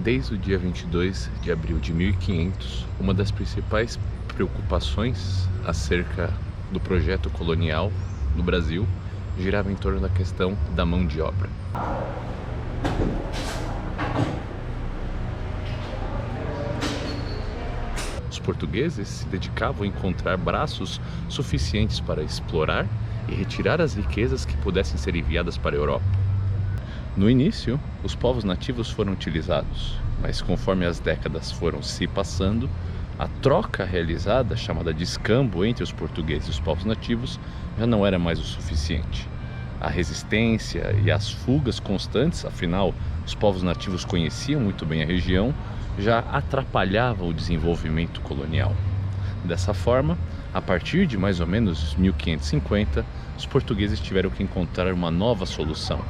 Desde o dia 22 de abril de 1500, uma das principais preocupações acerca do projeto colonial no Brasil girava em torno da questão da mão de obra. Os portugueses se dedicavam a encontrar braços suficientes para explorar e retirar as riquezas que pudessem ser enviadas para a Europa. No início, os povos nativos foram utilizados, mas conforme as décadas foram se passando, a troca realizada, chamada de escambo entre os portugueses e os povos nativos, já não era mais o suficiente. A resistência e as fugas constantes, afinal, os povos nativos conheciam muito bem a região, já atrapalhavam o desenvolvimento colonial. Dessa forma, a partir de mais ou menos 1550, os portugueses tiveram que encontrar uma nova solução.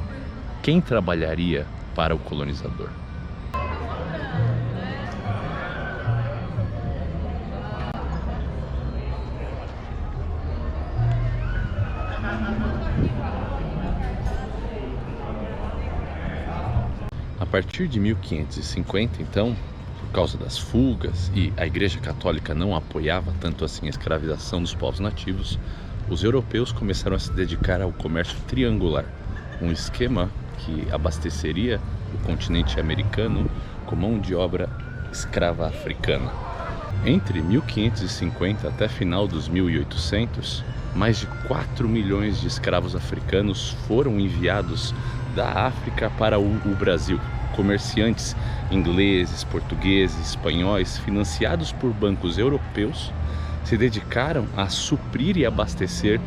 Quem trabalharia para o colonizador? A partir de 1550, então, por causa das fugas e a Igreja Católica não apoiava tanto assim a escravização dos povos nativos, os europeus começaram a se dedicar ao comércio triangular, um esquema que abasteceria o continente americano com mão de obra escrava africana. Entre 1550 até final dos 1800, mais de 4 milhões de escravos africanos foram enviados da África para o Brasil. Comerciantes ingleses, portugueses, espanhóis, financiados por bancos europeus, se dedicaram a suprir e abastecer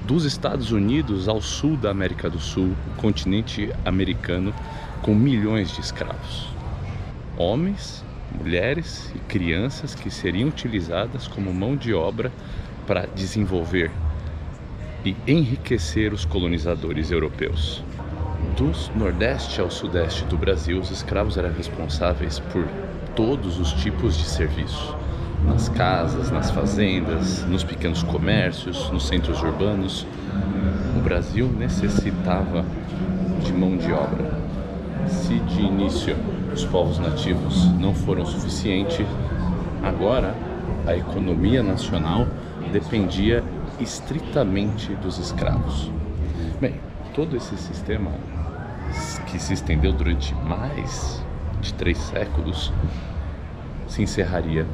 dos Estados Unidos ao sul da América do Sul, o continente americano, com milhões de escravos. Homens, mulheres e crianças que seriam utilizadas como mão de obra para desenvolver e enriquecer os colonizadores europeus. Do nordeste ao sudeste do Brasil, os escravos eram responsáveis por todos os tipos de serviço. Nas casas, nas fazendas, nos pequenos comércios, nos centros urbanos. O Brasil necessitava de mão de obra. Se de início os povos nativos não foram suficientes, agora a economia nacional dependia estritamente dos escravos. Bem, todo esse sistema que se estendeu durante mais de 3 séculos se encerraria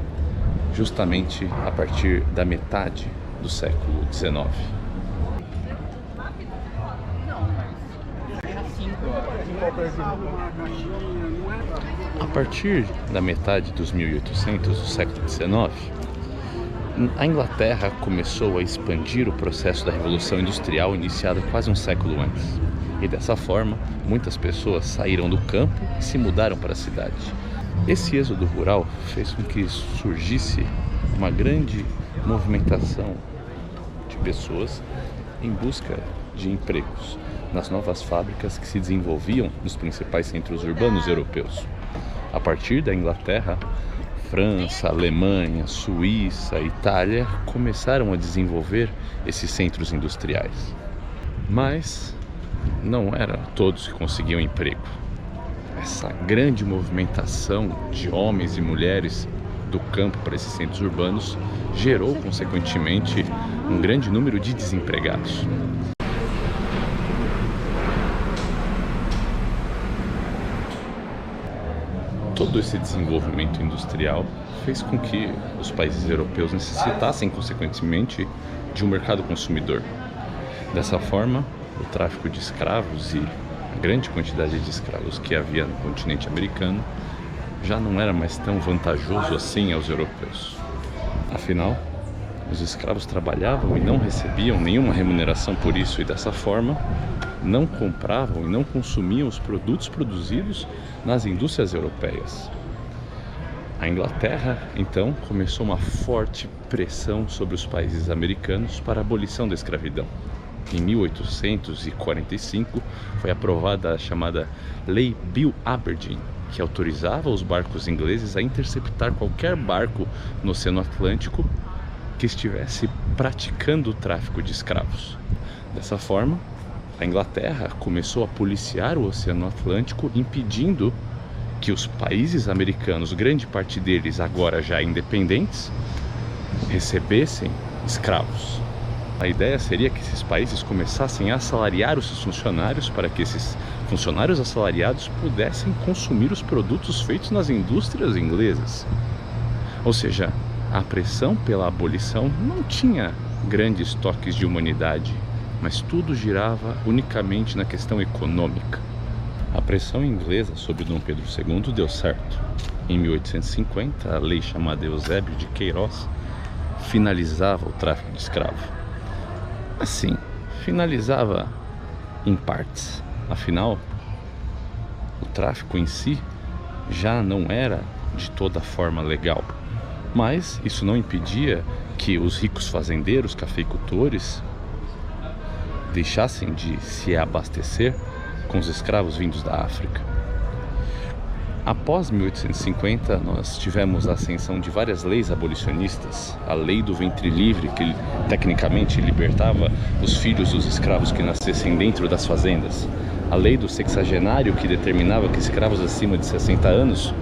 justamente a partir da metade do século XIX. A partir da metade dos 1800 do século XIX, a Inglaterra começou a expandir o processo da Revolução Industrial iniciada quase um século antes. E dessa forma, muitas pessoas saíram do campo e se mudaram para a cidade. Esse êxodo rural fez com que surgisse uma grande movimentação de pessoas em busca de empregos nas novas fábricas que se desenvolviam nos principais centros urbanos europeus. A partir da Inglaterra, França, Alemanha, Suíça, Itália começaram a desenvolver esses centros industriais. Mas não eram todos que conseguiam emprego. Essa grande movimentação de homens e mulheres do campo para esses centros urbanos gerou, consequentemente, um grande número de desempregados. Todo esse desenvolvimento industrial fez com que os países europeus necessitassem, consequentemente, de um mercado consumidor. Dessa forma, o tráfico de escravos e a grande quantidade de escravos que havia no continente americano já não era mais tão vantajoso assim aos europeus. Afinal, os escravos trabalhavam e não recebiam nenhuma remuneração por isso, e dessa forma não compravam e não consumiam os produtos produzidos nas indústrias europeias. A Inglaterra, então, começou uma forte pressão sobre os países americanos para a abolição da escravidão. Em 1845, foi aprovada a chamada Lei Bill Aberdeen, que autorizava os barcos ingleses a interceptar qualquer barco no Oceano Atlântico que estivesse praticando o tráfico de escravos. Dessa forma, a Inglaterra começou a policiar o Oceano Atlântico, impedindo que os países americanos, grande parte deles agora já independentes, recebessem escravos. A ideia seria que esses países começassem a assalariar os seus funcionários para que esses funcionários assalariados pudessem consumir os produtos feitos nas indústrias inglesas. Ou seja, a pressão pela abolição não tinha grandes toques de humanidade, mas tudo girava unicamente na questão econômica. A pressão inglesa sobre Dom Pedro II deu certo. Em 1850, a lei chamada Eusébio de Queiroz finalizava o tráfico de escravo. Assim, finalizava em partes. Afinal, o tráfico em si já não era de toda forma legal. Mas isso não impedia que os ricos fazendeiros, cafeicultores, deixassem de se abastecer com os escravos vindos da África. Após 1850, nós tivemos a ascensão de várias leis abolicionistas. A lei do ventre livre, que tecnicamente libertava os filhos dos escravos que nascessem dentro das fazendas. A lei do sexagenário, que determinava que escravos acima de 60 anos,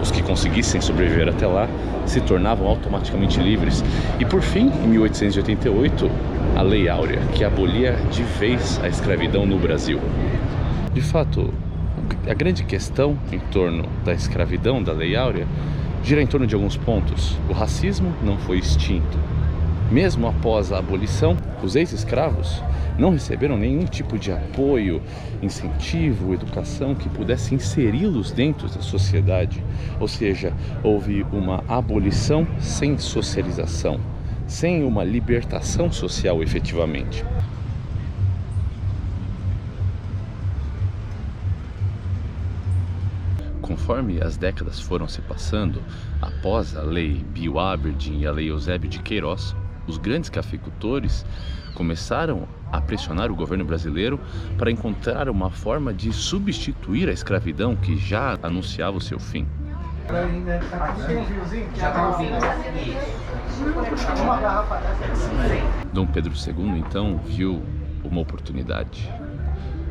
os que conseguissem sobreviver até lá, se tornavam automaticamente livres. E por fim, em 1888, a Lei Áurea, que abolia de vez a escravidão no Brasil. De fato, a grande questão em torno da escravidão, da Lei Áurea, gira em torno de alguns pontos. O racismo não foi extinto. Mesmo após a abolição, os ex-escravos não receberam nenhum tipo de apoio, incentivo, educação que pudesse inseri-los dentro da sociedade. Ou seja, houve uma abolição sem socialização, sem uma libertação social efetivamente. Conforme as décadas foram se passando, após a Lei Bill Aberdeen e a Lei Eusébio de Queiroz, os grandes cafeicultores começaram a pressionar o governo brasileiro para encontrar uma forma de substituir a escravidão que já anunciava o seu fim. Dom Pedro II então viu uma oportunidade.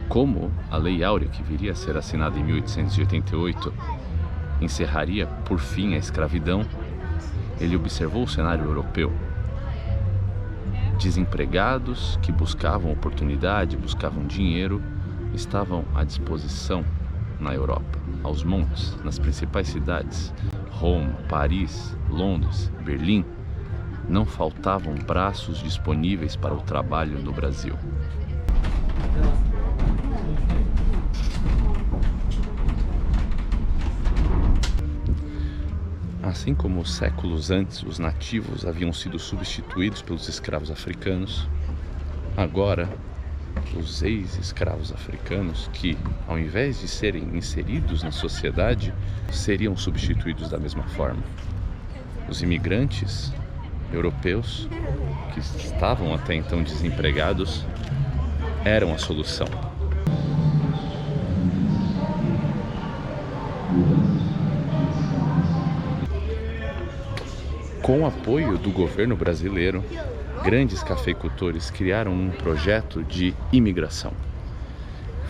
Como a Lei Áurea, que viria a ser assinada em 1888, encerraria por fim a escravidão, ele observou o cenário europeu. Desempregados que buscavam oportunidade, buscavam dinheiro, estavam à disposição na Europa, aos montes, nas principais cidades, Roma, Paris, Londres, Berlim. Não faltavam braços disponíveis para o trabalho no Brasil. Assim como séculos antes os nativos haviam sido substituídos pelos escravos africanos, agora os ex-escravos africanos, que ao invés de serem inseridos na sociedade, seriam substituídos da mesma forma. Os imigrantes europeus, que estavam até então desempregados, eram a solução. Com o apoio do governo brasileiro, grandes cafeicultores criaram um projeto de imigração.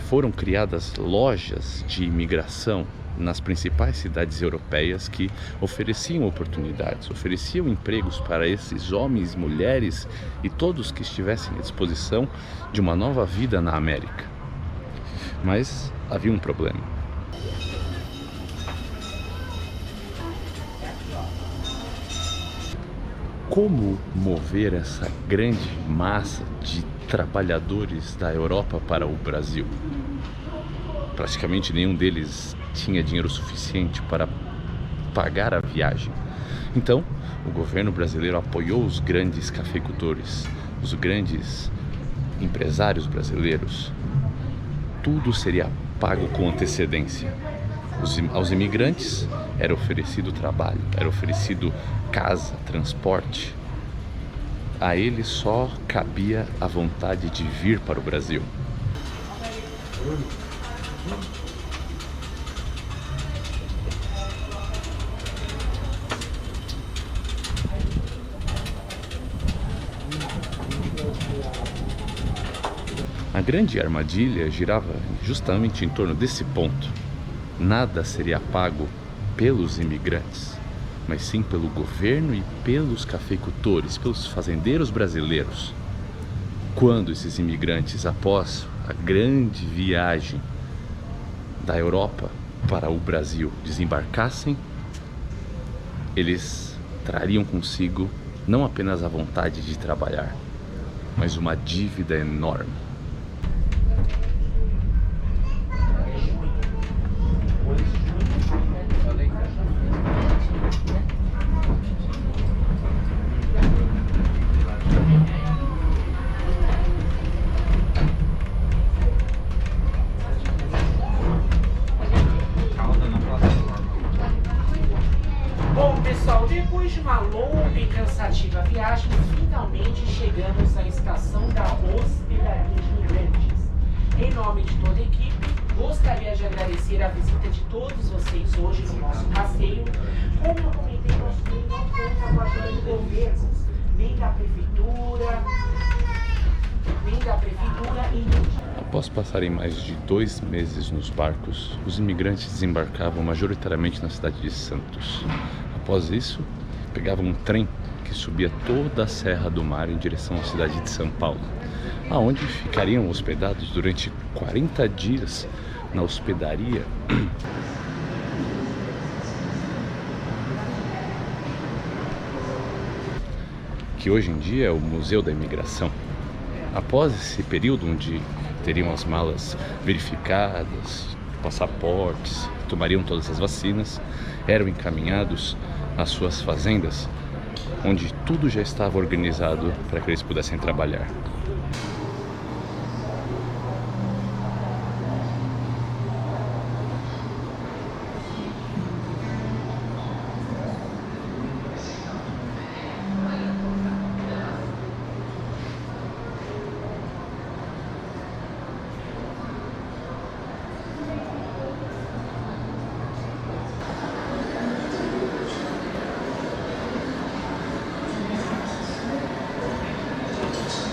Foram criadas lojas de imigração nas principais cidades europeias que ofereciam oportunidades, ofereciam empregos para esses homens, mulheres e todos que estivessem à disposição de uma nova vida na América. Mas havia um problema. Como mover essa grande massa de trabalhadores da Europa para o Brasil? Praticamente nenhum deles tinha dinheiro suficiente para pagar a viagem. Então, o governo brasileiro apoiou os grandes cafeicultores, os grandes empresários brasileiros. Tudo seria pago com antecedência. Aos imigrantes era oferecido trabalho, era oferecido casa, transporte. A eles só cabia a vontade de vir para o Brasil. A grande armadilha girava justamente em torno desse ponto. nada seria pago pelos imigrantes, mas sim pelo governo e pelos cafeicultores, pelos fazendeiros brasileiros. Quando esses imigrantes, após a grande viagem da Europa para o Brasil, desembarcassem, eles trariam consigo não apenas a vontade de trabalhar, mas uma dívida enorme. Bom, pessoal, depois de uma longa e cansativa viagem, finalmente chegamos à estação da Hospedaria de Imigrantes. Em nome de toda a equipe, gostaria de agradecer a visita de todos vocês hoje no nosso passeio. Como eu comentei, nosso passeio não conta com a ajuda do governo, nem da prefeitura e Após passarem mais de 2 meses nos barcos, os imigrantes desembarcavam majoritariamente na cidade de Santos. Após isso, pegavam um trem que subia toda a Serra do Mar em direção à cidade de São Paulo, aonde ficariam hospedados durante 40 dias na hospedaria que hoje em dia é o Museu da Imigração. Após esse período onde teriam as malas verificadas, passaportes, tomariam todas as vacinas, eram encaminhados às suas fazendas, onde tudo já estava organizado para que eles pudessem trabalhar.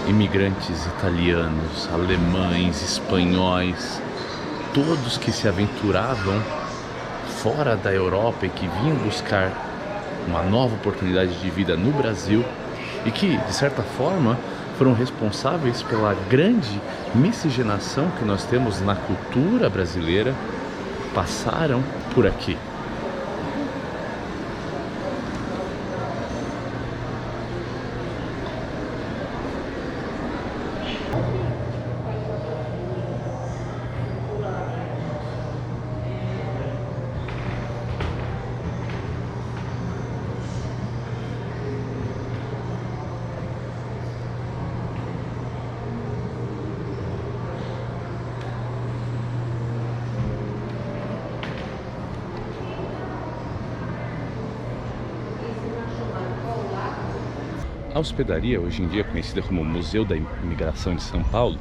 Imigrantes italianos, alemães, espanhóis, todos que se aventuravam fora da Europa e que vinham buscar uma nova oportunidade de vida no Brasil e que, de certa forma, foram responsáveis pela grande miscigenação que nós temos na cultura brasileira, passaram por aqui. A hospedaria, hoje em dia conhecida como Museu da Imigração de São Paulo,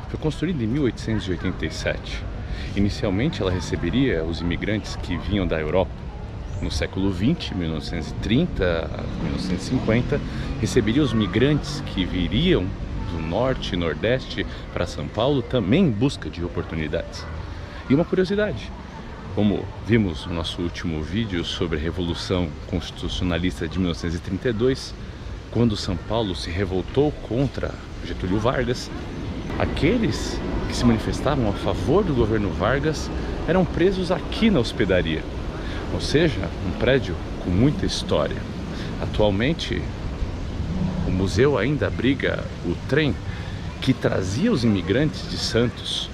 foi construída em 1887. Inicialmente, ela receberia os imigrantes que vinham da Europa. No século XX, 1930 a 1950, receberia os migrantes que viriam do norte e nordeste para São Paulo também em busca de oportunidades. E uma curiosidade, como vimos no nosso último vídeo sobre a Revolução Constitucionalista de 1932, quando São Paulo se revoltou contra Getúlio Vargas, aqueles que se manifestavam a favor do governo Vargas eram presos aqui na hospedaria, ou seja, um prédio com muita história. Atualmente, o museu ainda abriga o trem que trazia os imigrantes de Santos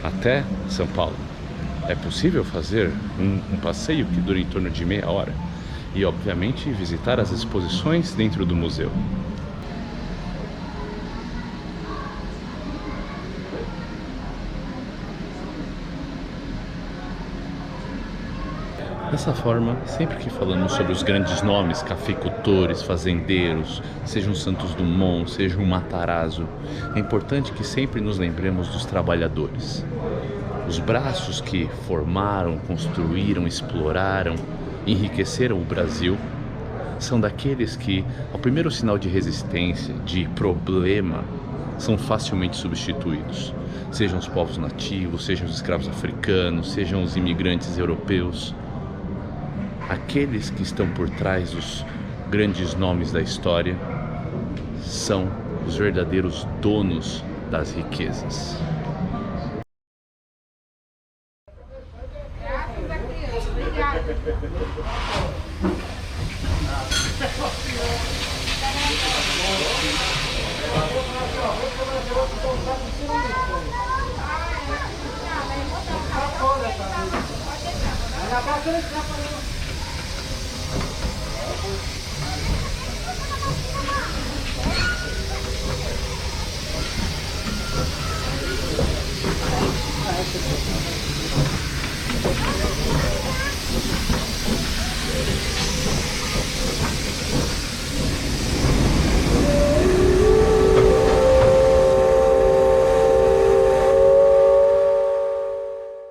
até São Paulo. É possível fazer um passeio que dura em torno de meia hora e, obviamente, visitar as exposições dentro do museu. Dessa forma, sempre que falamos sobre os grandes nomes, cafeicultores, fazendeiros, seja um Santos Dumont, seja um Matarazzo, é importante que sempre nos lembremos dos trabalhadores. Os braços que formaram, construíram, exploraram, enriqueceram o Brasil, são daqueles que, ao primeiro sinal de resistência, de problema, são facilmente substituídos. Sejam os povos nativos, sejam os escravos africanos, sejam os imigrantes europeus. Aqueles que estão por trás dos grandes nomes da história são os verdadeiros donos das riquezas. Tá